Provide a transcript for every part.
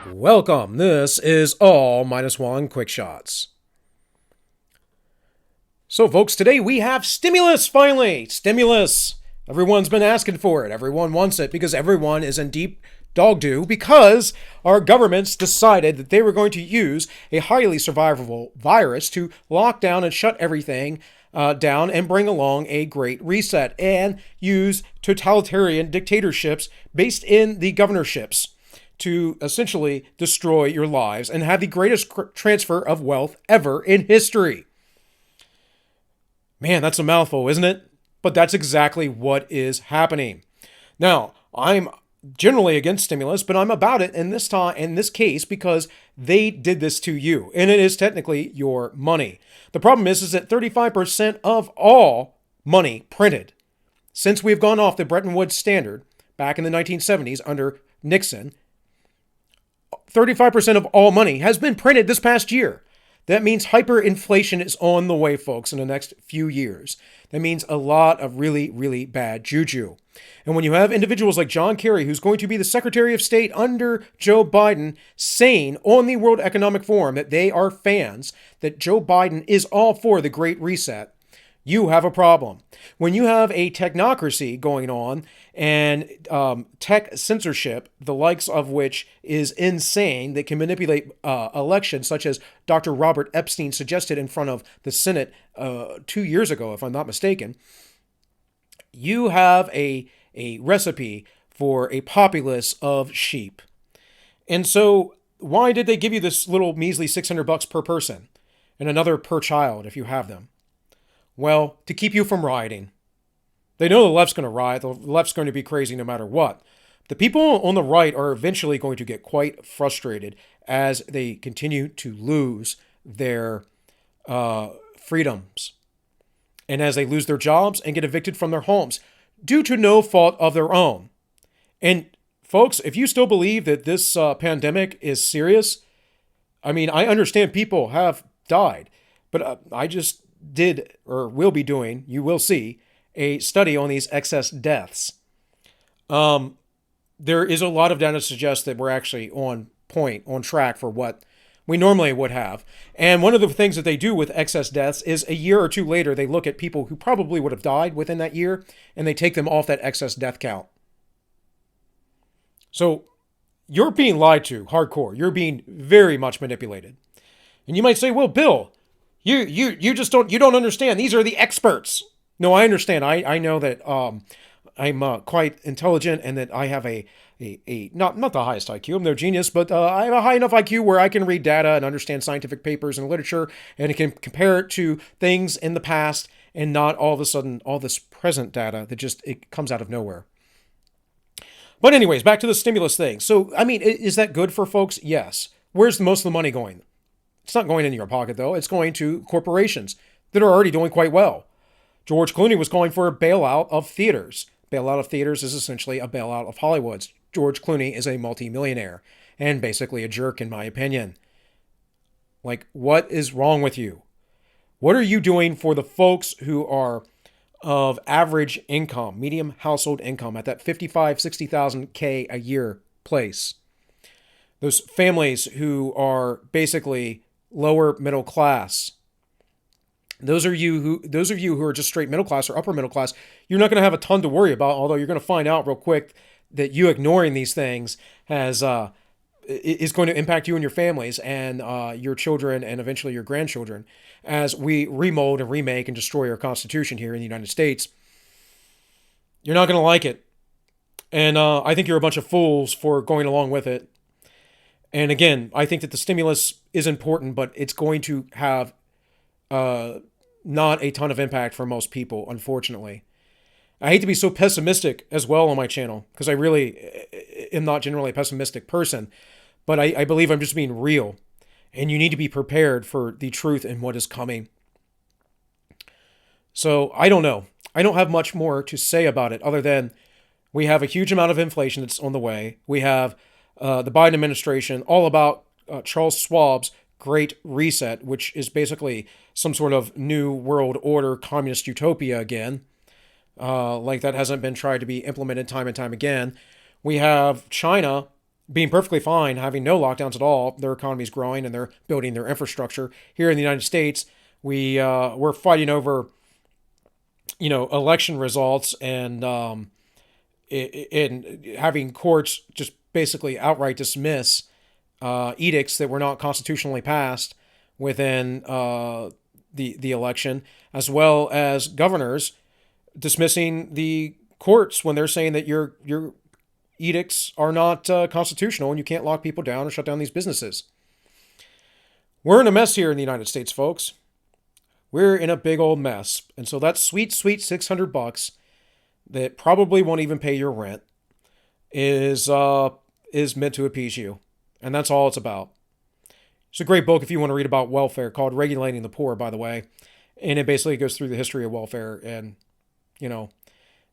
Welcome. This is all minus one quick shots. So, folks, today we have stimulus finally. Stimulus. Everyone's been asking for it. Everyone wants it because everyone is in deep dog do because our governments decided that they were going to use a highly survivable virus to lock down and shut everything down and bring along a great reset and use totalitarian dictatorships based in the governorships to essentially destroy your lives and have the greatest transfer of wealth ever in history. Man, that's a mouthful, isn't it? But that's exactly what is happening. Now, I'm generally against stimulus, but I'm about it in this case because they did this to you, and it is technically your money. The problem is that 35% of all money printed since we've gone off the Bretton Woods standard back in the 1970s under Nixon, 35% of all money has been printed this past year. That means hyperinflation is on the way, folks, in the next few years. That means a lot of really, really bad juju. And when you have individuals like John Kerry, who's going to be the Secretary of State under Joe Biden, saying on the World Economic Forum that they are fans, that Joe Biden is all for the Great Reset, you have a problem. When you have a technocracy going on and tech censorship, the likes of which is insane, that can manipulate elections, such as Dr. Robert Epstein suggested in front of the Senate 2 years ago, if I'm not mistaken, you have a recipe for a populace of sheep. And so why did they give you this little measly $600 per person and another per child if you have them? Well, to keep you from rioting. They know the left's going to riot. The left's going to be crazy no matter what. The people on the right are eventually going to get quite frustrated as they continue to lose their freedoms. And as they lose their jobs and get evicted from their homes due to no fault of their own. And folks, if you still believe that this pandemic is serious, I mean, I understand people have died, but I just did or will be doing, you will see, a study on these excess deaths. There is a lot of data to suggest that we're actually on point, on track for what we normally would have. And one of the things that they do with excess deaths is a year or two later, they look at people who probably would have died within that year and they take them off that excess death count. So you're being lied to hardcore. You're being very much manipulated. And you might say, well, Bill, you just don't understand. These are the experts. No, I understand. I know that I'm quite intelligent and that I have a not the highest IQ. I'm no genius, but I have a high enough IQ where I can read data and understand scientific papers and literature, and I can compare it to things in the past and not all of a sudden all this present data that just it comes out of nowhere. But anyways, back to the stimulus thing. So, I mean, is that good for folks? Yes. Where's most of the money going? It's not going into your pocket, though. It's going to corporations that are already doing quite well. George Clooney was calling for a bailout of theaters. Bailout of theaters is essentially a bailout of Hollywood's. George Clooney is a multimillionaire and basically a jerk, in my opinion. Like, what is wrong with you? What are you doing for the folks who are of average income, medium household income, at that 55, 60,000 K a year place? Those families who are basically lower middle class. Those of you who are just straight middle class or upper middle class, you're not going to have a ton to worry about, although you're going to find out real quick that you ignoring these things is going to impact you and your families and your children and eventually your grandchildren as we remold and remake and destroy our Constitution here in the United States. You're not going to like it. And I think you're a bunch of fools for going along with it. And again, I think that the stimulus is important, but it's going to have not a ton of impact for most people, unfortunately. I hate to be so pessimistic as well on my channel, because I really am not generally a pessimistic person, but I believe I'm just being real. And you need to be prepared for the truth and what is coming. So I don't know. I don't have much more to say about it other than we have a huge amount of inflation that's on the way. We have the Biden administration all about Charles Schwab's Great Reset, which is basically some sort of new world order communist utopia again. Like that hasn't been tried to be implemented time and time again. We have China being perfectly fine, having no lockdowns at all. Their economy's growing and they're building their infrastructure. Here in the United States, we're fighting over, election results and having courts just basically outright dismiss edicts that were not constitutionally passed within the election, as well as governors dismissing the courts when they're saying that your edicts are not constitutional and you can't lock people down or shut down these businesses. We're in a mess here in the United States, folks. We're in a big old mess. And so that sweet, sweet $600 that probably won't even pay your rent is meant to appease you. And that's all it's about. It's a great book if you want to read about welfare called Regulating the Poor, by the way. And it basically goes through the history of welfare. And,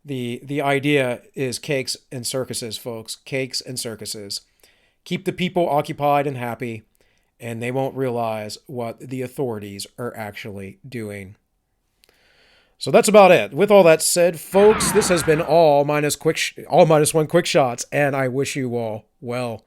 the idea is cakes and circuses, folks. Cakes and circuses. Keep the people occupied and happy, and they won't realize what the authorities are actually doing. So that's about it. With all that said, folks, this has been all minus one quick shots, and I wish you all well.